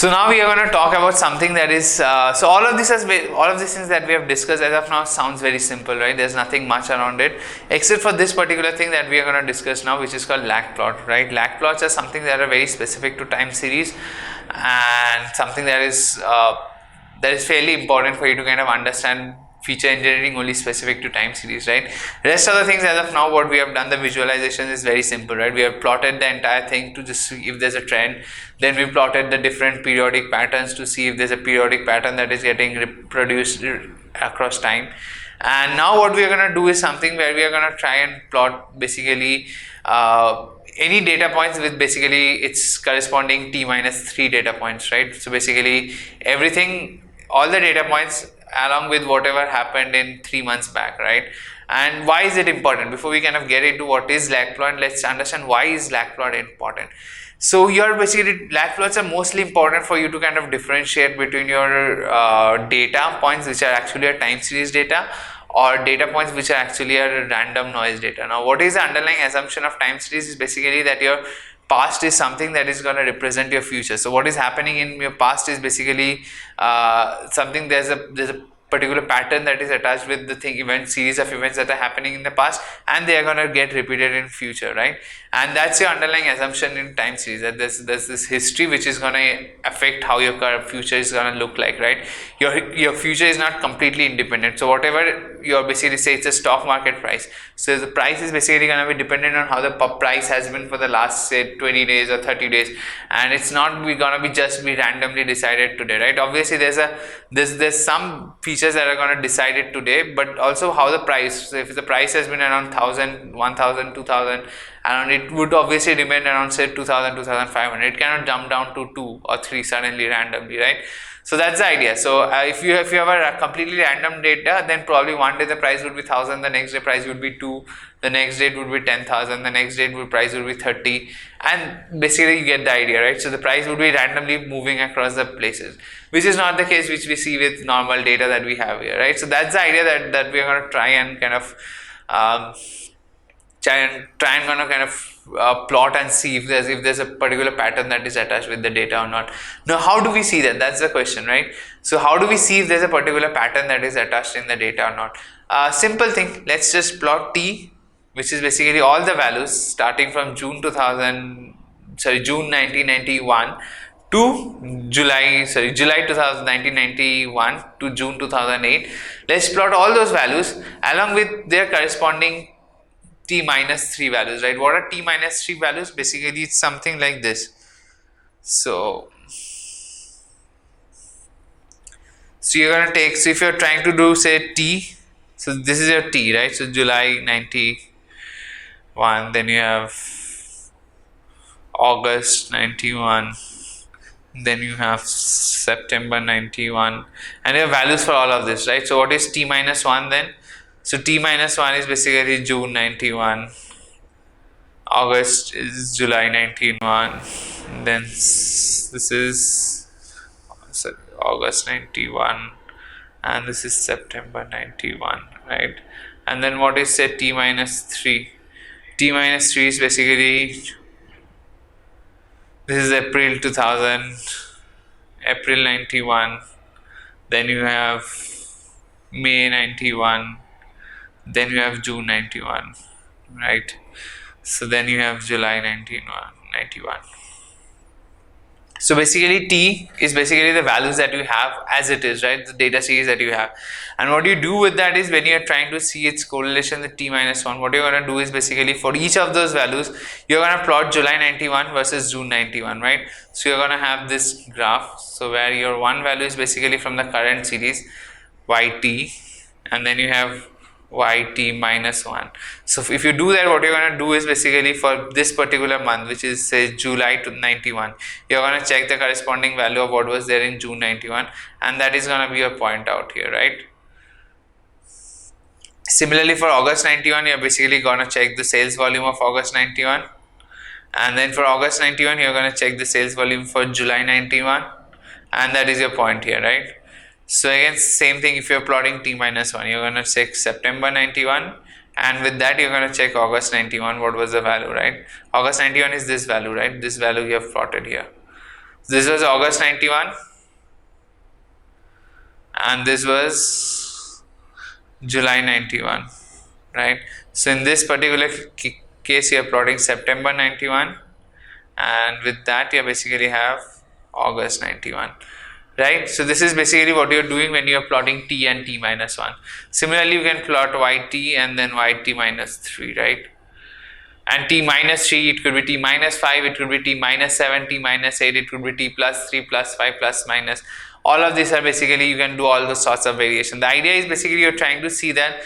So now we are going to talk about something that is so all of these things that we have discussed as of now sounds very simple, right? There's nothing much around it except for this particular thing that we are going to discuss now, which is called lag plot, right? Lag plots are something that are very specific to time series and something that is fairly important for you to kind of understand feature engineering only specific to time series, right? Rest of the things as of now what we have done, the visualization is very simple, right? We have plotted the entire thing to just see if there's a trend. Then we plotted the different periodic patterns to see if there's a periodic pattern that is getting reproduced across time. And now what we are going to do is something where we are going to try and plot basically any data points with basically its corresponding t minus 3 data points, right? So basically everything, all the data points along with whatever happened in 3 months back, right? And why is it important? Before we kind of get into what is lag plot, let's understand why is lag plot important. So here basically lag plots are mostly important for you to kind of differentiate between your data points which are actually a time series data or data points which are actually a random noise data. Now what is the underlying assumption of time series is basically that your past is something that is going to represent your future. So what is happening in your past is basically something, there's a particular pattern that is attached with the series of events that are happening in the past, and they are going to get repeated in future, right? And that's your underlying assumption in time series, that there's this history which is going to affect how your future is going to look like, right? Your future is not completely independent. So whatever you basically say, it's a stock market price, so the price is basically going to be dependent on how the price has been for the last say 20 days or 30 days, and it's not going to be just randomly decided today, right? Obviously there's some features that are going to decide it today, but also how the price, so if the price has been around 1000, 1000, 2000, and it would obviously remain around say 2000, 2500, it cannot jump down to 2 or 3 suddenly randomly, right? So that's the idea. So if you have a completely random data, then probably one day the price would be 1000, the next day price would be 2, the next day it would be 10,000, the next day price would be 30, and basically you get the idea, right? So the price would be randomly moving across the places, which is not the case which we see with normal data that we have here, right? So that's the idea that we are going to try and kind of plot and see if there's a particular pattern that is attached with the data or not. Now how do we see that? That's the question, right? So how do we see if there's a particular pattern that is attached in the data or not? Simple thing, let's just plot t, which is basically all the values starting from June 1991 to July 1991 to June 2008. Let's plot all those values along with their corresponding t minus 3 values, right? What are t minus 3 values? Basically it's something like this. So you're going to take, so if you're trying to do say t, so this is your t, right? So July 91, then you have August 91, then you have September 91, and you have values for all of this, right? So what is t minus 1 then? So t minus 1 is basically June 91, August is July 91, then this is August 91, and this is September 91, right? And then what is say t minus 3? T minus 3 is basically, this is April 2000, April 91, then you have May 91, then you have June 91, right? So then you have July 91. So basically t is basically the values that you have as it is, right? The data series that you have. And what you do with that is when you are trying to see its correlation with t minus 1, what you're going to do is basically for each of those values, you're going to plot July 91 versus June 91, right? So you're going to have this graph. So where your one value is basically from the current series, yt, and then you have yt minus 1. So if you do that, what you're going to do is basically for this particular month, which is say July to 91, you're going to check the corresponding value of what was there in June 91, and that is going to be your point out here, right? Similarly for August 91, you're basically going to check the sales volume of August 91, and then for August 91 you're going to check the sales volume for July 91, and that is your point here, right? So again, same thing, if you're plotting t minus 1, you're going to check September 91, and with that you're going to check August 91, what was the value, right? August 91 is this value, right? This value you have plotted here. This was August 91 and this was July 91, right? So in this particular case, you are plotting September 91, and with that you basically have August 91, right? So this is basically what you're doing when you're plotting t and t minus 1. Similarly, you can plot yt and then yt minus 3, right? And t minus 3, it could be t minus 5, it could be t minus 7, t minus 8, it could be t plus 3, plus 5, plus minus. All of these are basically, you can do all those sorts of variation. The idea is basically you're trying to see that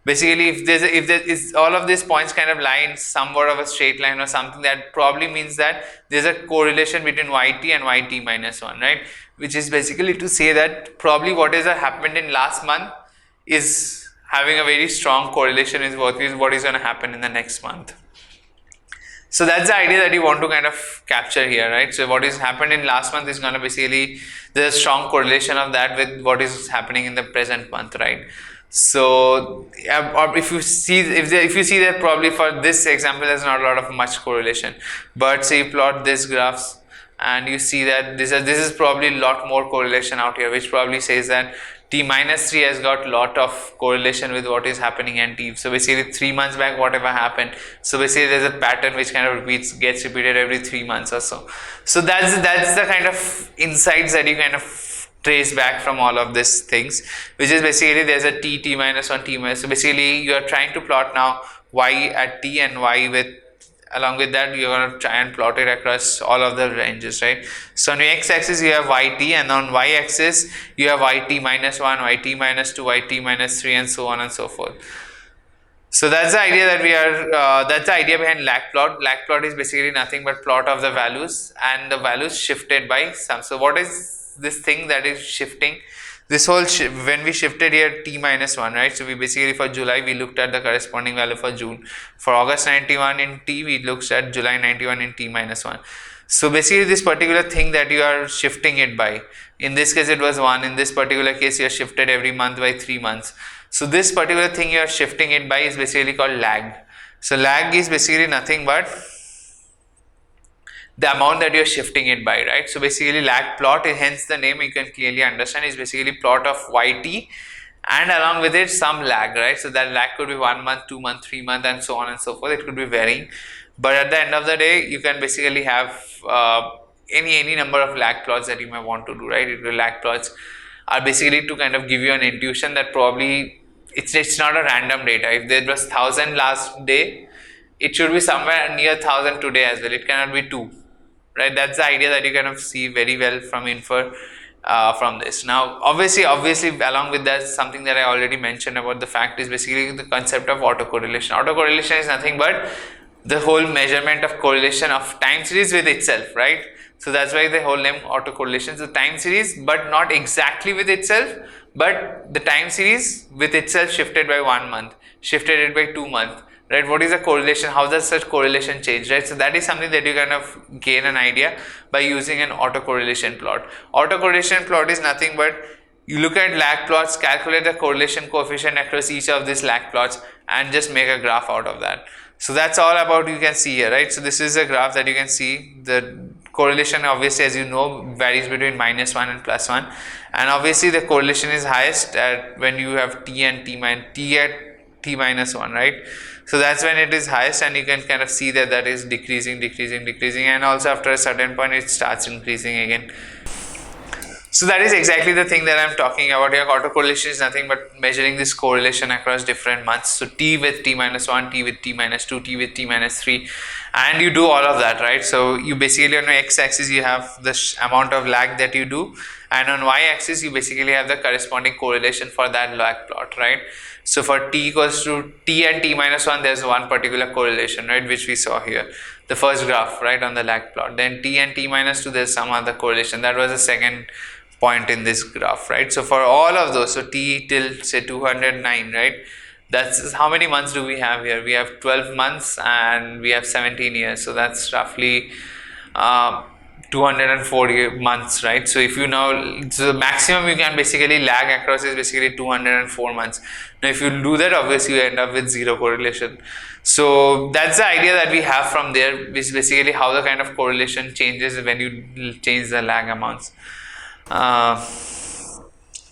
basically if there is all of these points kind of lie in somewhat of a straight line or something, that probably means that there's a correlation between yt and yt minus 1, right? Which is basically to say that probably what has happened in last month is having a very strong correlation with what is going to happen in the next month. So that's the idea that you want to kind of capture here, right? So what is happened in last month is going to basically, there's a strong correlation of that with what is happening in the present month, right? So or if you see that probably for this example there's not a lot of much correlation, but say you plot this graphs and you see that this is probably a lot more correlation out here, which probably says that t minus 3 has got lot of correlation with what is happening in t. So basically 3 months back whatever happened, so basically there's a pattern which kind of gets repeated every 3 months or so. So that's the kind of insights that you kind of trace back from all of these things, which is basically there's a t minus 1, t minus. So basically you are trying to plot now y at t and y with, along with that you're going to try and plot it across all of the ranges, right? So on your x-axis you have yt, and on y-axis you have yt minus 1, yt minus 2, yt minus 3, and so on and so forth. So that's the idea that we are, that's the idea behind lag plot. Lag plot is basically nothing but plot of the values and the values shifted by some. So what is this thing that is shifting? This whole when we shifted here t minus 1, right? So we basically for July we looked at the corresponding value for June. For August 91 in t, we looked at July 91 in t minus 1. So basically this particular thing that you are shifting it by, in this case it was 1, in this particular case you are shifted every month by 3 months. So this particular thing you are shifting it by is basically called lag. So lag is basically nothing but the amount that you're shifting it by, right? So basically lag plot, hence the name you can clearly understand, is basically plot of yt and along with it some lag, right? So that lag could be 1 month, 2 month, 3 month, and so on and so forth. It could be varying, but at the end of the day you can basically have any number of lag plots that you may want to do, right? The lag plots are basically to kind of give you an intuition that probably it's not a random data. If there was 1000 last day, it should be somewhere near 1000 today as well. It cannot be 2, right? That's the idea that you kind of see very well from infer from this. Now obviously along with that, something that I already mentioned about the fact is basically the concept of autocorrelation. Autocorrelation is nothing but the whole measurement of correlation of time series with itself, right? So that's why the whole name autocorrelation. So time series, but not exactly with itself, but the time series with itself shifted by 1 month, shifted it by 2 months, right? What is the correlation? How does such correlation change, right? So that is something that you kind of gain an idea by using an autocorrelation plot. Autocorrelation plot is nothing but you look at lag plots, calculate the correlation coefficient across each of these lag plots, and just make a graph out of that. So that's all about, you can see here, right? So this is a graph that you can see. The correlation obviously, as you know, varies between -1 and +1, and obviously the correlation is highest at when you have t and t at t minus 1, right? So that's when it is highest, and you can kind of see that is decreasing, and also after a certain point it starts increasing again. So that is exactly the thing that I'm talking about here. Autocorrelation is nothing but measuring this correlation across different months. So t with t minus 1, t with t minus 2, t with t minus 3, and you do all of that, right? So you basically on your x-axis you have the amount of lag that you do, and on y-axis you basically have the corresponding correlation for that lag plot, right? So for t equals to t and t minus 1, there's one particular correlation, right, which we saw here, the first graph, right, on the lag plot. Then t and t minus 2, there's some other correlation. That was the second point in this graph, right? So for all of those, so t till say 209, right, that's how many months do we have here? We have 12 months and we have 17 years, so that's roughly 240 months, right? So if you now, so the maximum you can basically lag across is basically 204 months. Now if you do that, obviously you end up with zero correlation. So that's the idea that we have from there, which is basically how the kind of correlation changes when you change the lag amounts.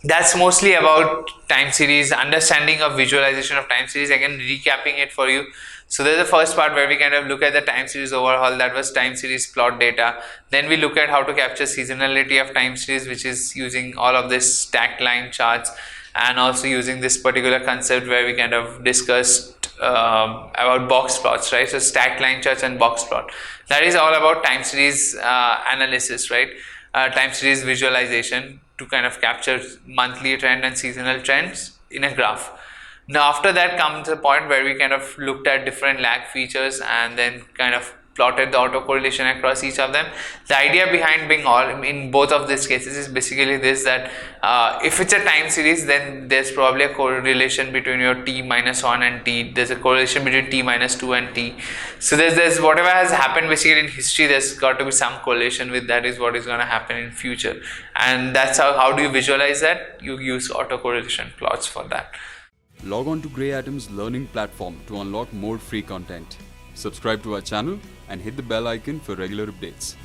That's mostly about time series, understanding of visualization of time series. Again, recapping it for you. So there's the first part where we kind of look at the time series overhaul. That was time series plot data. Then we look at how to capture seasonality of time series, which is using all of this stacked line charts, and also using this particular concept where we kind of discussed about box plots, right? So stacked line charts and box plot. That is all about time series analysis, right? Time series visualization to kind of capture monthly trend and seasonal trends in a graph. Now after that comes a point where we kind of looked at different lag features and then kind of plotted the autocorrelation across each of them. The idea behind being all in both of these cases is basically this, that if it's a time series, then there's probably a correlation between your t minus 1 and t. There's a correlation between t minus 2 and t. So there's whatever has happened basically in history, there's got to be some correlation with that is what is going to happen in future. And that's how do you visualize that? You use autocorrelation plots for that. Log on to GreyAtom's learning platform to unlock more free content. Subscribe to our channel and hit the bell icon for regular updates.